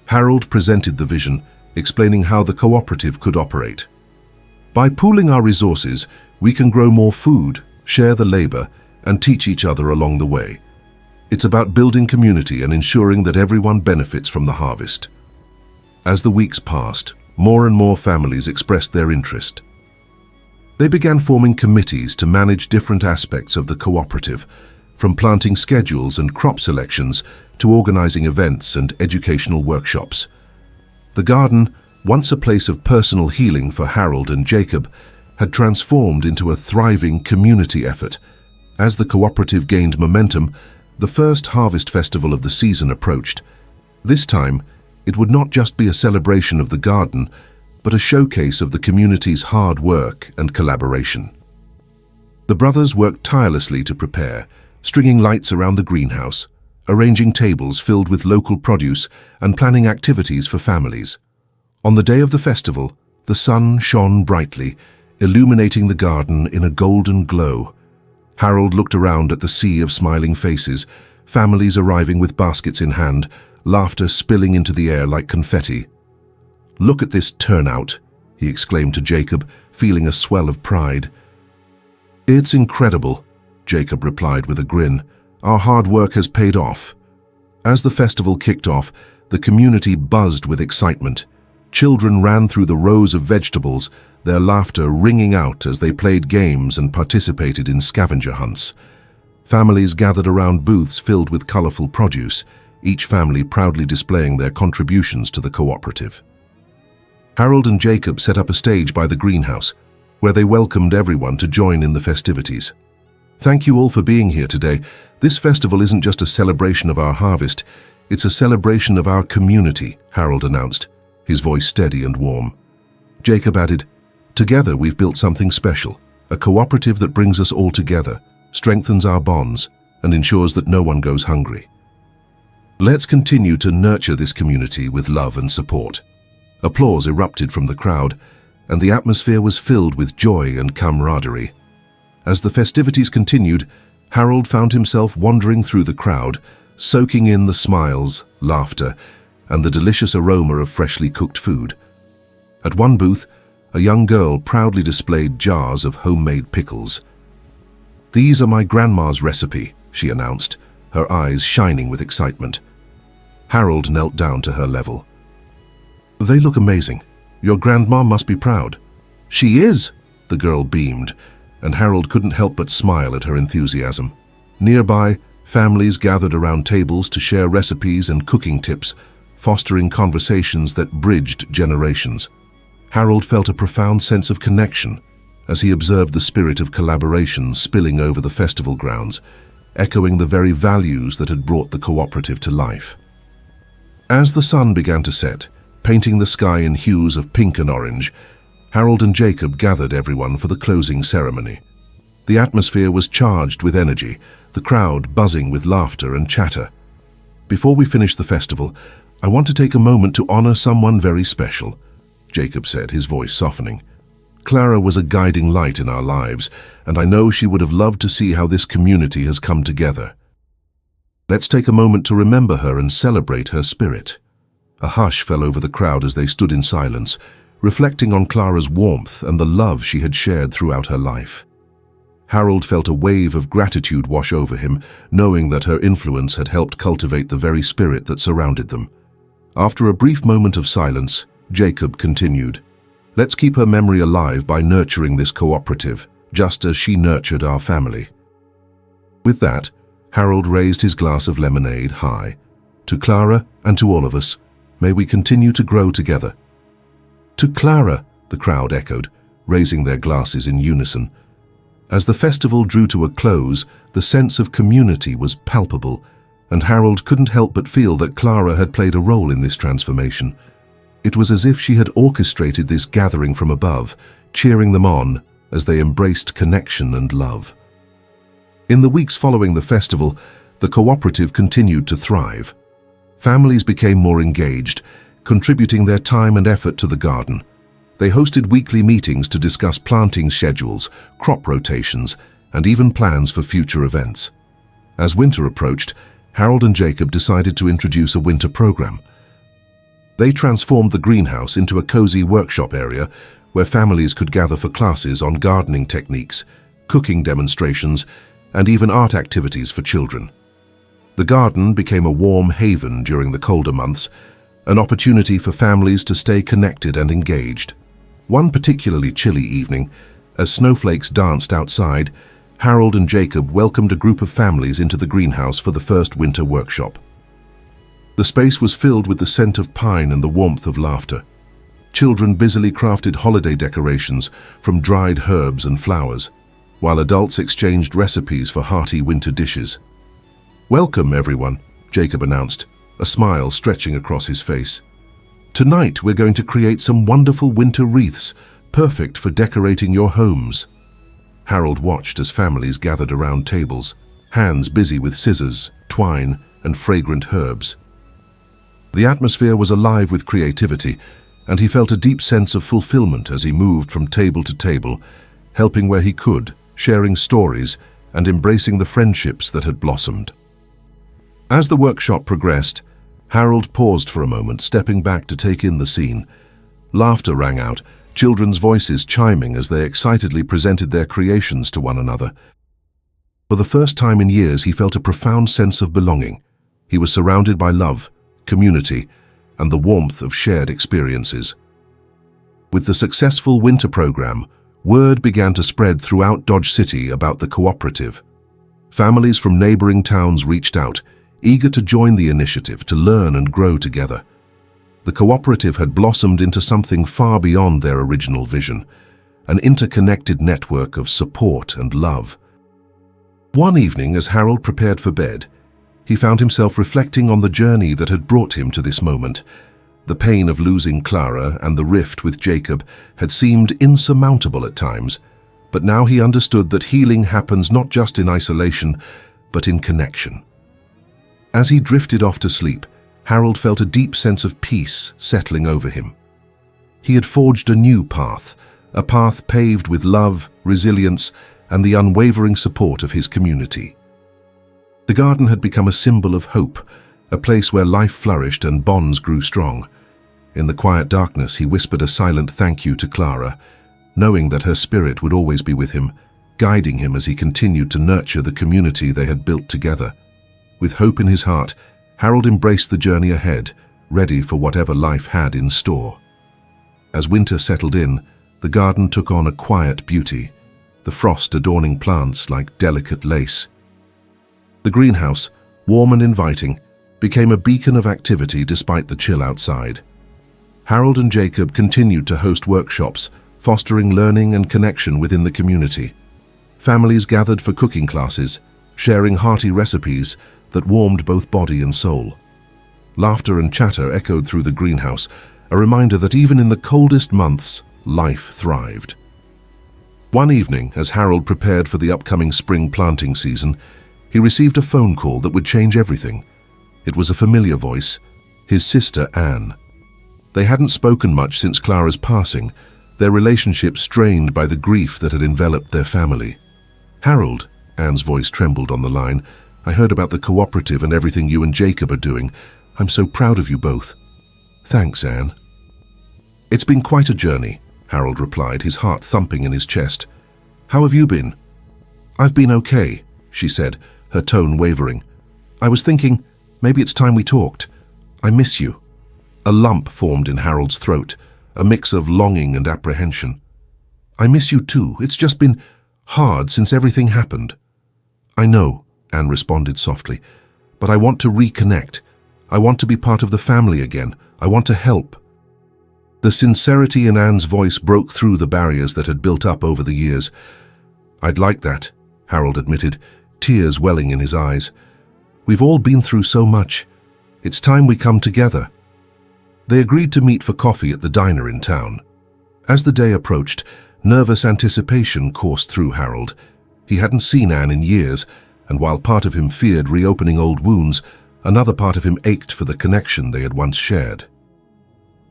Harold presented the vision, explaining how the cooperative could operate. "By pooling our resources, we can grow more food, share the labor, and teach each other along the way. It's about building community and ensuring that everyone benefits from the harvest." As the weeks passed, more and more families expressed their interest. They began forming committees to manage different aspects of the cooperative, from planting schedules and crop selections to organizing events and educational workshops. The garden, once a place of personal healing for Harold and Jacob, had transformed into a thriving community effort. As the cooperative gained momentum, The first harvest festival of the season approached. This time, it would not just be a celebration of the garden, but a showcase of the community's hard work and collaboration. The brothers worked tirelessly to prepare, stringing lights around the greenhouse, arranging tables filled with local produce, and planning activities for families. On the day of the festival, the sun shone brightly, illuminating the garden in a golden glow. Harold looked around at the sea of smiling faces, families arriving with baskets in hand, laughter spilling into the air like confetti. "Look at this turnout," he exclaimed to Jacob, feeling a swell of pride. "It's incredible," Jacob replied with a grin. "Our hard work has paid off." As the festival kicked off, the community buzzed with excitement. Children ran through the rows of vegetables, their laughter ringing out as they played games and participated in scavenger hunts. Families gathered around booths filled with colorful produce, each family proudly displaying their contributions to the cooperative. Harold and Jacob set up a stage by the greenhouse, where they welcomed everyone to join in the festivities. "Thank you all for being here today. This festival isn't just a celebration of our harvest, it's a celebration of our community," Harold announced, his voice steady and warm. Jacob added, "Together we've built something special, a cooperative that brings us all together, strengthens our bonds, and ensures that no one goes hungry. Let's continue to nurture this community with love and support." Applause erupted from the crowd, and the atmosphere was filled with joy and camaraderie. As the festivities continued, Harold found himself wandering through the crowd, soaking in the smiles, laughter, and the delicious aroma of freshly cooked food. At one booth, a young girl proudly displayed jars of homemade pickles. "These are my grandma's recipe," she announced, her eyes shining with excitement. Harold knelt down to her level. "They look amazing. Your grandma must be proud." "She is," the girl beamed, and Harold couldn't help but smile at her enthusiasm. Nearby, families gathered around tables to share recipes and cooking tips, fostering conversations that bridged generations. Harold felt a profound sense of connection as he observed the spirit of collaboration spilling over the festival grounds, echoing the very values that had brought the cooperative to life. As the sun began to set, painting the sky in hues of pink and orange, Harold and Jacob gathered everyone for the closing ceremony. The atmosphere was charged with energy, the crowd buzzing with laughter and chatter. "Before we finish the festival, I want to take a moment to honor someone very special," Jacob said, his voice softening. "Clara was a guiding light in our lives, and I know she would have loved to see how this community has come together. Let's take a moment to remember her and celebrate her spirit." A hush fell over the crowd as they stood in silence, reflecting on Clara's warmth and the love she had shared throughout her life. Harold felt a wave of gratitude wash over him, knowing that her influence had helped cultivate the very spirit that surrounded them. After a brief moment of silence, Jacob continued, "Let's keep her memory alive by nurturing this cooperative, just as she nurtured our family." With that, Harold raised his glass of lemonade high. "To Clara and to all of us, may we continue to grow together." "To Clara," the crowd echoed, raising their glasses in unison. As the festival drew to a close, the sense of community was palpable, and Harold couldn't help but feel that Clara had played a role in this transformation. It was as if she had orchestrated this gathering from above, cheering them on as they embraced connection and love. In the weeks following the festival, the cooperative continued to thrive. Families became more engaged, contributing their time and effort to the garden. They hosted weekly meetings to discuss planting schedules, crop rotations, and even plans for future events. As winter approached, Harold and Jacob decided to introduce a winter program. They transformed the greenhouse into a cozy workshop area where families could gather for classes on gardening techniques, cooking demonstrations, and even art activities for children. The garden became a warm haven during the colder months, an opportunity for families to stay connected and engaged. One particularly chilly evening, as snowflakes danced outside, Harold and Jacob welcomed a group of families into the greenhouse for the first winter workshop. The space was filled with the scent of pine and the warmth of laughter. Children busily crafted holiday decorations from dried herbs and flowers, while adults exchanged recipes for hearty winter dishes. "Welcome, everyone," Jacob announced, a smile stretching across his face. "Tonight we're going to create some wonderful winter wreaths, perfect for decorating your homes." Harold watched as families gathered around tables, hands busy with scissors, twine, and fragrant herbs. The atmosphere was alive with creativity, and he felt a deep sense of fulfillment as he moved from table to table, helping where he could, sharing stories, and embracing the friendships that had blossomed. As the workshop progressed, Harold paused for a moment, stepping back to take in the scene. Laughter rang out, children's voices chiming as they excitedly presented their creations to one another. For the first time in years, he felt a profound sense of belonging. He was surrounded by love, community, and the warmth of shared experiences. With the successful winter program, word began to spread throughout Dodge City about the cooperative. Families from neighboring towns reached out, eager to join the initiative to learn and grow together. The cooperative had blossomed into something far beyond their original vision, an interconnected network of support and love. One evening, as Harold prepared for bed, he found himself reflecting on the journey that had brought him to this moment. The pain of losing Clara and the rift with Jacob had seemed insurmountable at times, but now he understood that healing happens not just in isolation, but in connection. As he drifted off to sleep, Harold felt a deep sense of peace settling over him. He had forged a new path, a path paved with love, resilience, and the unwavering support of his community. The garden had become a symbol of hope, a place where life flourished and bonds grew strong. In the quiet darkness, he whispered a silent thank you to Clara, knowing that her spirit would always be with him, guiding him as he continued to nurture the community they had built together. With hope in his heart, Harold embraced the journey ahead, ready for whatever life had in store. As winter settled in, the garden took on a quiet beauty, the frost adorning plants like delicate lace. The greenhouse, warm and inviting, became a beacon of activity despite the chill outside. Harold and Jacob continued to host workshops, fostering learning and connection within the community. Families gathered for cooking classes, sharing hearty recipes that warmed both body and soul. Laughter and chatter echoed through the greenhouse, a reminder that even in the coldest months, life thrived. One evening, as Harold prepared for the upcoming spring planting season, he received a phone call that would change everything. It was a familiar voice, his sister Anne. They hadn't spoken much since Clara's passing, their relationship strained by the grief that had enveloped their family. "Harold," Anne's voice trembled on the line, "I heard about the cooperative and everything you and Jacob are doing. I'm so proud of you both." "Thanks, Anne." "It's been quite a journey," Harold replied, his heart thumping in his chest. "How have you been?" "I've been okay," she said, her tone wavering. "I was thinking, maybe it's time we talked. I miss you." A lump formed in Harold's throat, a mix of longing and apprehension. "I miss you too. It's just been hard since everything happened." "I know," Anne responded softly, "but I want to reconnect. I want to be part of the family again. I want to help." The sincerity in Anne's voice broke through the barriers that had built up over the years. "I'd like that," Harold admitted, tears welling in his eyes. "We've all been through so much. It's time we come together." They agreed to meet for coffee at the diner in town. As the day approached, nervous anticipation coursed through Harold. He hadn't seen Anne in years, and while part of him feared reopening old wounds, another part of him ached for the connection they had once shared.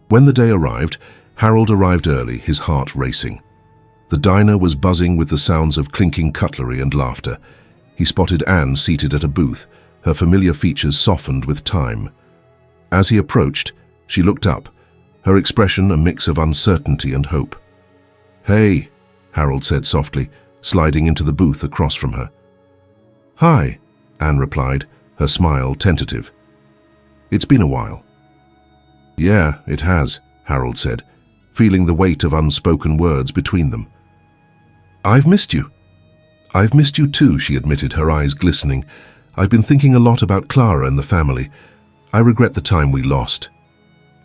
When the day arrived, Harold arrived early, his heart racing. The diner was buzzing with the sounds of clinking cutlery and laughter. He spotted Anne seated at a booth, her familiar features softened with time. As he approached, she looked up, her expression a mix of uncertainty and hope. "Hey," Harold said softly, sliding into the booth across from her. "Hi," Anne replied, her smile tentative. "It's been a while." "Yeah, it has," Harold said, feeling the weight of unspoken words between them. "I've missed you." "I've missed you too," she admitted, her eyes glistening. "I've been thinking a lot about Clara and the family. I regret the time we lost."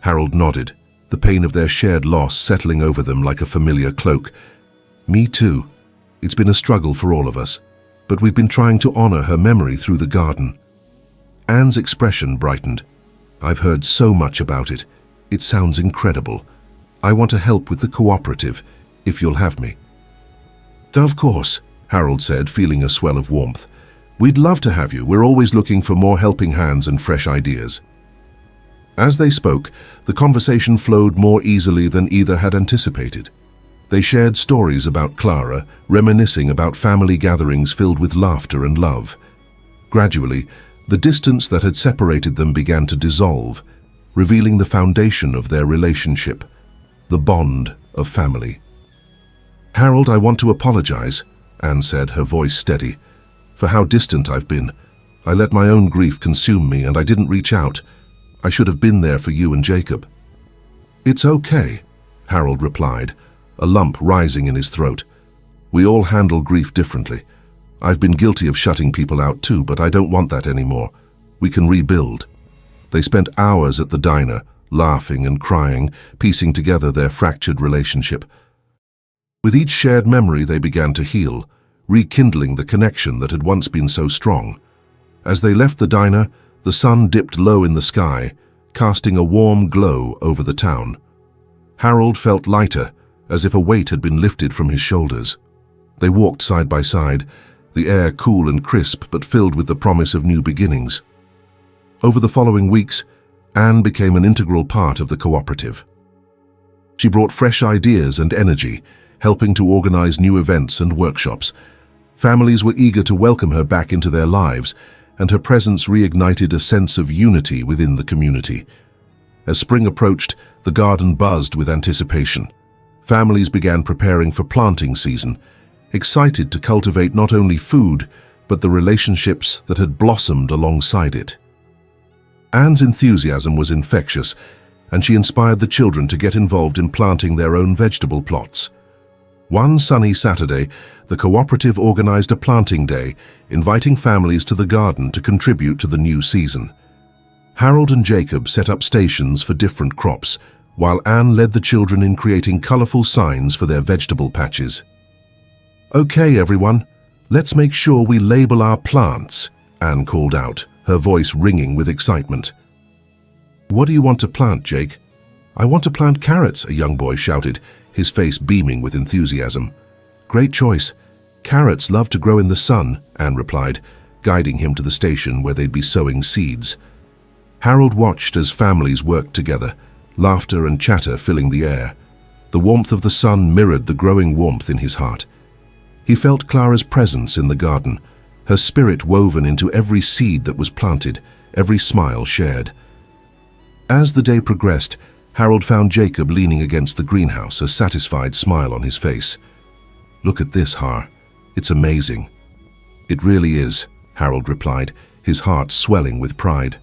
Harold nodded, the pain of their shared loss settling over them like a familiar cloak. "Me too. It's been a struggle for all of us, but we've been trying to honor her memory through the garden." Anne's expression brightened. "I've heard so much about it. It sounds incredible. I want to help with the cooperative, if you'll have me." "Of course," Harold said, feeling a swell of warmth. "We'd love to have you. We're always looking for more helping hands and fresh ideas." As they spoke, the conversation flowed more easily than either had anticipated. They shared stories about Clara, reminiscing about family gatherings filled with laughter and love. Gradually, the distance that had separated them began to dissolve, revealing the foundation of their relationship, the bond of family. "Harold, I want to apologize," Anne said, her voice steady, "for how distant I've been. I let my own grief consume me and I didn't reach out. I should have been there for you and Jacob." "It's okay," Harold replied, a lump rising in his throat. "We all handle grief differently. I've been guilty of shutting people out too, but I don't want that anymore. We can rebuild." They spent hours at the diner, laughing and crying, piecing together their fractured relationship. With each shared memory, they began to heal, rekindling the connection that had once been so strong. As they left the diner, the sun dipped low in the sky, casting a warm glow over the town. Harold felt lighter, as if a weight had been lifted from his shoulders. They walked side by side, the air cool and crisp but filled with the promise of new beginnings. Over the following weeks, Anne became an integral part of the cooperative. She brought fresh ideas and energy, helping to organize new events and workshops. Families were eager to welcome her back into their lives, and her presence reignited a sense of unity within the community. As spring approached, the garden buzzed with anticipation. Families began preparing for planting season, excited to cultivate not only food, but the relationships that had blossomed alongside it. Anne's enthusiasm was infectious, and she inspired the children to get involved in planting their own vegetable plots. One sunny Saturday, the cooperative organized a planting day, inviting families to the garden to contribute to the new season. Harold and Jacob set up stations for different crops, while Anne led the children in creating colorful signs for their vegetable patches. "Okay, everyone, let's make sure we label our plants," Anne called out, her voice ringing with excitement. "What do you want to plant, Jake?" "I want to plant carrots," a young boy shouted, his face beaming with enthusiasm. "Great choice. Carrots love to grow in the sun," Anne replied, guiding him to the station where they'd be sowing seeds. Harold watched as families worked together, laughter and chatter filling the air. The warmth of the sun mirrored the growing warmth in his heart. He felt Clara's presence in the garden, her spirit woven into every seed that was planted, every smile shared. As the day progressed, Harold found Jacob leaning against the greenhouse, a satisfied smile on his face. "Look at this, Har. It's amazing." "It really is," Harold replied, his heart swelling with pride.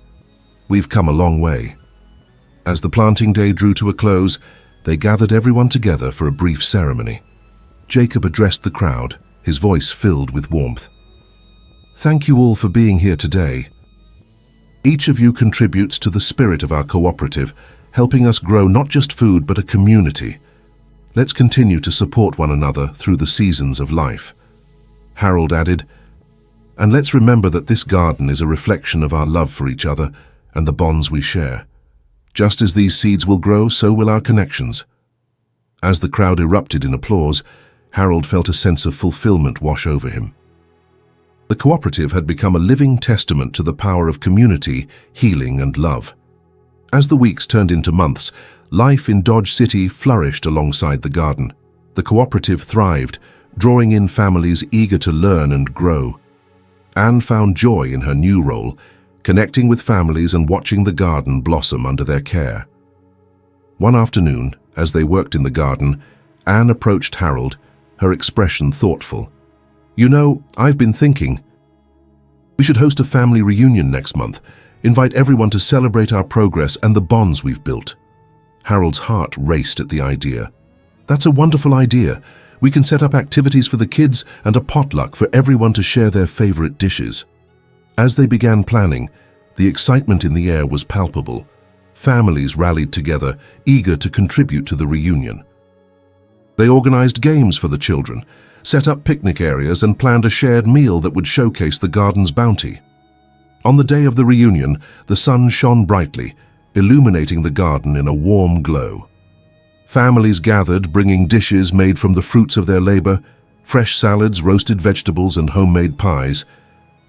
"We've come a long way." As the planting day drew to a close, they gathered everyone together for a brief ceremony. Jacob addressed the crowd, his voice filled with warmth. "Thank you all for being here today. Each of you contributes to the spirit of our cooperative, helping us grow not just food but a community. Let's continue to support one another through the seasons of life." Harold added, "And let's remember that this garden is a reflection of our love for each other and the bonds we share. Just as these seeds will grow, so will our connections." As the crowd erupted in applause, Harold felt a sense of fulfillment wash over him. The cooperative had become a living testament to the power of community, healing, and love. As the weeks turned into months, life in Dodge City flourished alongside the garden. The cooperative thrived, drawing in families eager to learn and grow. Anne found joy in her new role, connecting with families and watching the garden blossom under their care. One afternoon, as they worked in the garden, Anne approached Harold, her expression thoughtful. "You know, I've been thinking. We should host a family reunion next month, invite everyone to celebrate our progress and the bonds we've built." Harold's heart raced at the idea. "That's a wonderful idea. We can set up activities for the kids and a potluck for everyone to share their favorite dishes." As they began planning, the excitement in the air was palpable. Families rallied together, eager to contribute to the reunion. They organized games for the children, set up picnic areas, and planned a shared meal that would showcase the garden's bounty. On the day of the reunion, the sun shone brightly, illuminating the garden in a warm glow. Families gathered, bringing dishes made from the fruits of their labor, fresh salads, roasted vegetables, and homemade pies.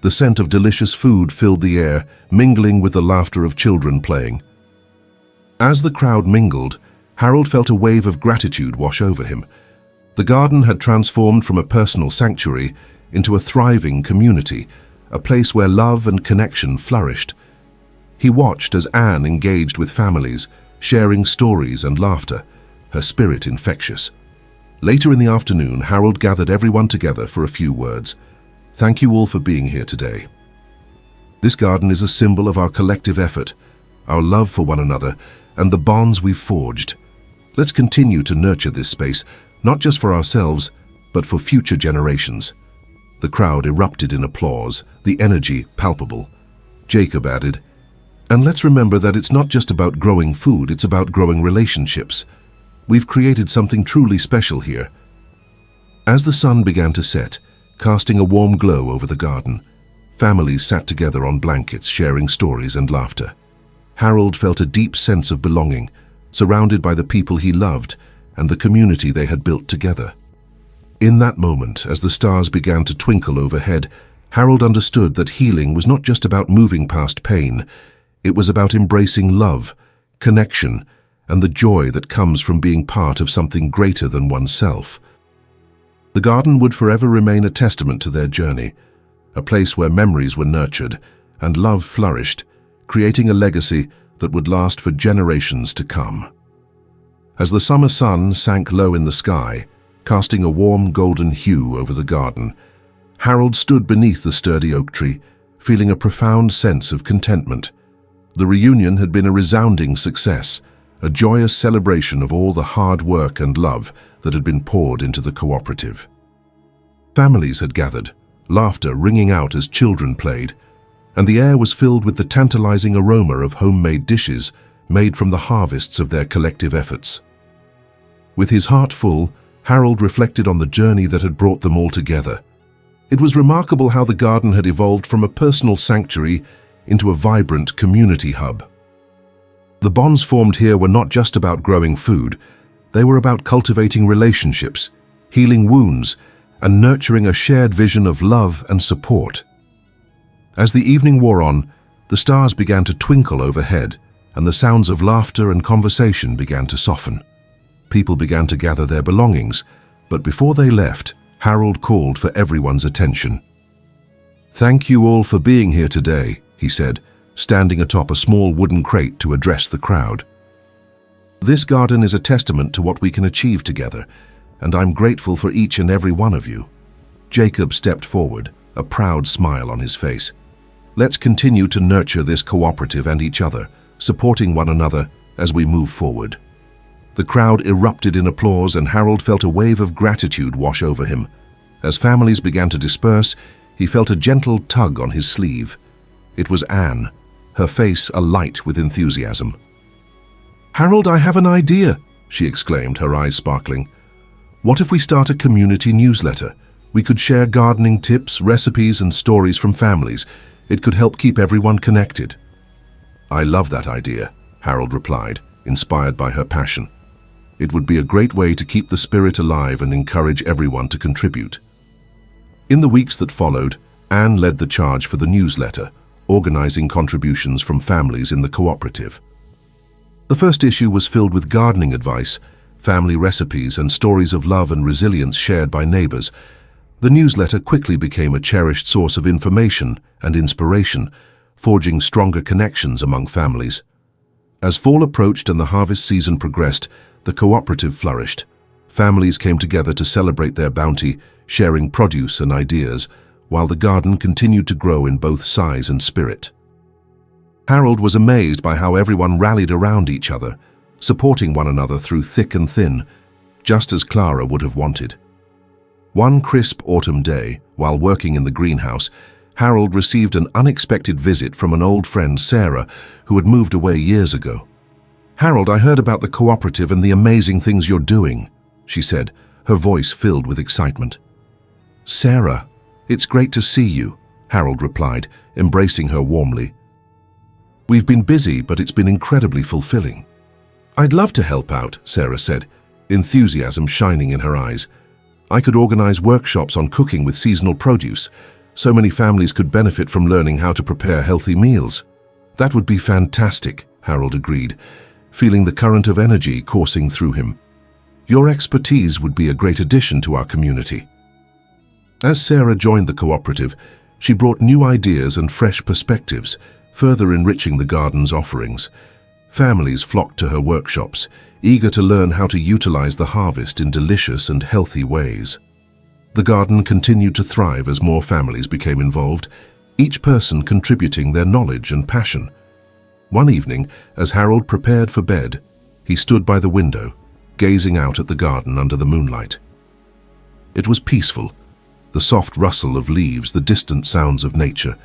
The scent of delicious food filled the air, mingling with the laughter of children playing. As the crowd mingled, Harold felt a wave of gratitude wash over him. The garden had transformed from a personal sanctuary into a thriving community, a place where love and connection flourished. He watched as Anne engaged with families, sharing stories and laughter, her spirit infectious. Later in the afternoon, Harold gathered everyone together for a few words. "Thank you all for being here today. This garden is a symbol of our collective effort, our love for one another, and the bonds we've forged. Let's continue to nurture this space, not just for ourselves, but for future generations." The crowd erupted in applause, the energy palpable. Jacob added, "And let's remember that it's not just about growing food, it's about growing relationships. We've created something truly special here." As the sun began to set, casting a warm glow over the garden, families sat together on blankets, sharing stories and laughter. Harold felt a deep sense of belonging, surrounded by the people he loved and the community they had built together. In that moment, as the stars began to twinkle overhead, Harold understood that healing was not just about moving past pain. It was about embracing love, connection, and the joy that comes from being part of something greater than oneself. The garden would forever remain a testament to their journey, a place where memories were nurtured and love flourished, creating a legacy that would last for generations to come. As the summer sun sank low in the sky, casting a warm golden hue over the garden, Harold stood beneath the sturdy oak tree, feeling a profound sense of contentment. The reunion had been a resounding success, a joyous celebration of all the hard work and love that had been poured into the cooperative. Families had gathered, laughter ringing out as children played, and the air was filled with the tantalizing aroma of homemade dishes made from the harvests of their collective efforts. With his heart full, Harold reflected on the journey that had brought them all together. It was remarkable how the garden had evolved from a personal sanctuary into a vibrant community hub. The bonds formed here were not just about growing food, they were about cultivating relationships, healing wounds, and nurturing a shared vision of love and support. As the evening wore on, the stars began to twinkle overhead, and the sounds of laughter and conversation began to soften. People began to gather their belongings, but before they left, Harold called for everyone's attention. "Thank you all for being here today," he said, standing atop a small wooden crate to address the crowd. "This garden is a testament to what we can achieve together, and I'm grateful for each and every one of you." Jacob stepped forward, a proud smile on his face. "Let's continue to nurture this cooperative and each other, supporting one another as we move forward." The crowd erupted in applause, and Harold felt a wave of gratitude wash over him. As families began to disperse, he felt a gentle tug on his sleeve. It was Anne, her face alight with enthusiasm. "Harold, I have an idea," she exclaimed, her eyes sparkling. "What if we start a community newsletter? We could share gardening tips, recipes, and stories from families. It could help keep everyone connected." "I love that idea," Harold replied, inspired by her passion. It would be a great way to keep the spirit alive and encourage everyone to contribute. In the weeks that followed, Anne led the charge for the newsletter, organizing contributions from families in the cooperative. The first issue was filled with gardening advice, family recipes, and stories of love and resilience shared by neighbors. The newsletter quickly became a cherished source of information and inspiration, forging stronger connections among families. As fall approached and the harvest season progressed, the cooperative flourished. Families came together to celebrate their bounty, sharing produce and ideas, while the garden continued to grow in both size and spirit. Harold was amazed by how everyone rallied around each other, supporting one another through thick and thin, just as Clara would have wanted. One crisp autumn day, while working in the greenhouse, Harold received an unexpected visit from an old friend, Sarah, who had moved away years ago. "Harold, I heard about the cooperative and the amazing things you're doing," she said, her voice filled with excitement. "Sarah, it's great to see you," Harold replied, embracing her warmly. "We've been busy, but it's been incredibly fulfilling." "I'd love to help out," Sarah said, enthusiasm shining in her eyes. "I could organize workshops on cooking with seasonal produce. So many families could benefit from learning how to prepare healthy meals." "That would be fantastic," Harold agreed, feeling the current of energy coursing through him. "Your expertise would be a great addition to our community." As Sarah joined the cooperative, she brought new ideas and fresh perspectives, further enriching the garden's offerings. Families flocked to her workshops, eager to learn how to utilize the harvest in delicious and healthy ways. The garden continued to thrive as more families became involved, each person contributing their knowledge and passion. One evening, as Harold prepared for bed, he stood by the window, gazing out at the garden under the moonlight. It was peaceful, the soft rustle of leaves, the distant sounds of nature.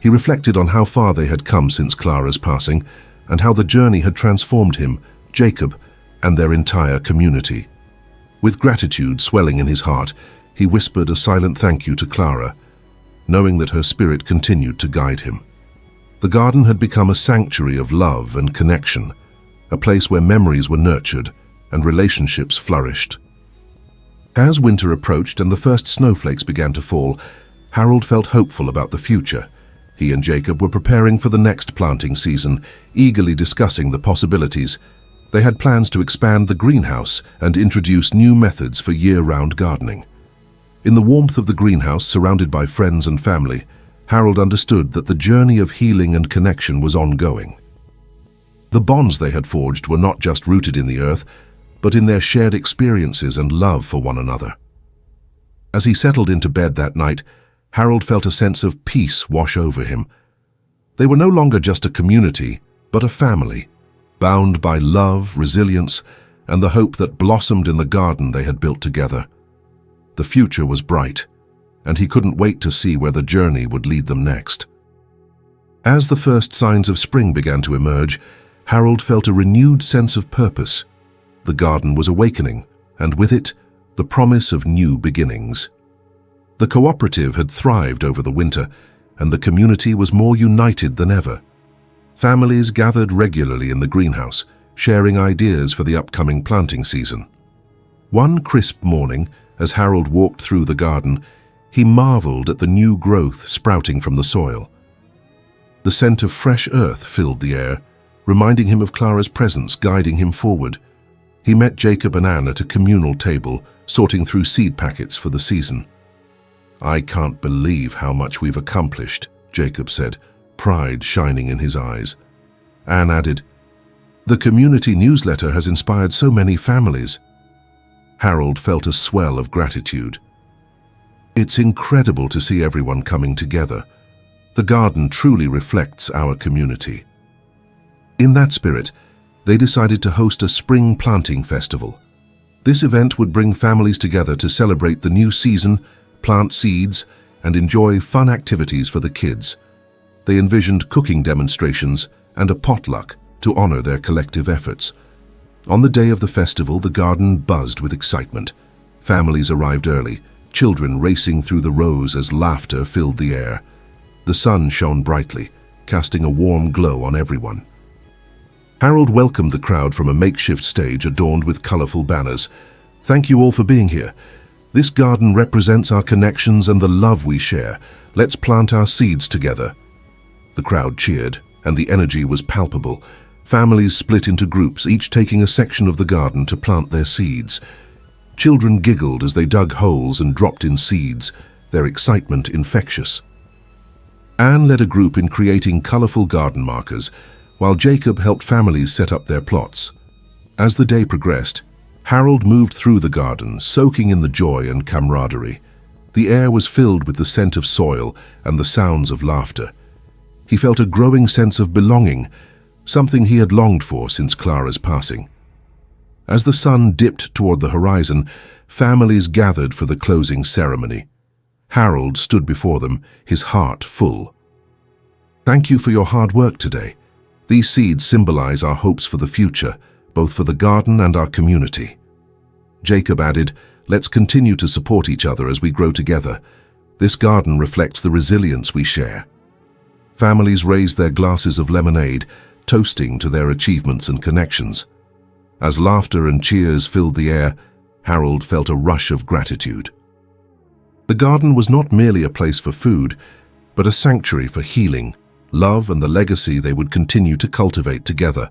He reflected on how far they had come since Clara's passing, and how the journey had transformed him, Jacob, and their entire community. With gratitude swelling in his heart, he whispered a silent thank you to Clara, knowing that her spirit continued to guide him. The garden had become a sanctuary of love and connection, a place where memories were nurtured and relationships flourished. As winter approached and the first snowflakes began to fall, Harold felt hopeful about the future. He and Jacob were preparing for the next planting season, eagerly discussing the possibilities. They had plans to expand the greenhouse and introduce new methods for year-round gardening. In the warmth of the greenhouse, surrounded by friends and family, Harold understood that the journey of healing and connection was ongoing. The bonds they had forged were not just rooted in the earth, but in their shared experiences and love for one another. As he settled into bed that night, Harold felt a sense of peace wash over him. They were no longer just a community, but a family, bound by love, resilience, and the hope that blossomed in the garden they had built together. The future was bright, and he couldn't wait to see where the journey would lead them next. As the first signs of spring began to emerge, Harold felt a renewed sense of purpose. The garden was awakening, and with it, the promise of new beginnings. The cooperative had thrived over the winter, and the community was more united than ever. Families gathered regularly in the greenhouse, sharing ideas for the upcoming planting season. One crisp morning, as Harold walked through the garden, he marveled at the new growth sprouting from the soil. The scent of fresh earth filled the air, reminding him of Clara's presence guiding him forward. He met Jacob and Anne at a communal table, sorting through seed packets for the season. "I can't believe how much we've accomplished," Jacob said, pride shining in his eyes. Anne added, "The community newsletter has inspired so many families." Harold felt a swell of gratitude. "It's incredible to see everyone coming together. The garden truly reflects our community." In that spirit, they decided to host a spring planting festival. This event would bring families together to celebrate the new season, plant seeds, and enjoy fun activities for the kids. They envisioned cooking demonstrations and a potluck to honor their collective efforts. On the day of the festival, the garden buzzed with excitement. Families arrived early, children racing through the rows as laughter filled the air. The sun shone brightly, casting a warm glow on everyone. Harold welcomed the crowd from a makeshift stage adorned with colorful banners. "Thank you all for being here. This garden represents our connections and the love we share. Let's plant our seeds together." The crowd cheered, and the energy was palpable. Families split into groups, each taking a section of the garden to plant their seeds. Children giggled as they dug holes and dropped in seeds, their excitement infectious. Anne led a group in creating colorful garden markers, while Jacob helped families set up their plots. As the day progressed, Harold moved through the garden, soaking in the joy and camaraderie. The air was filled with the scent of soil and the sounds of laughter. He felt a growing sense of belonging, something he had longed for since Clara's passing. As the sun dipped toward the horizon, families gathered for the closing ceremony. Harold stood before them, his heart full. "Thank you for your hard work today. These seeds symbolize our hopes for the future, both for the garden and our community." Jacob added, "Let's continue to support each other as we grow together. This garden reflects the resilience we share. Families raised their glasses of lemonade, toasting to their achievements and connections. As laughter and cheers filled the air, Harold felt a rush of gratitude. The garden was not merely a place for food, but a sanctuary for healing, love, and the legacy they would continue to cultivate together.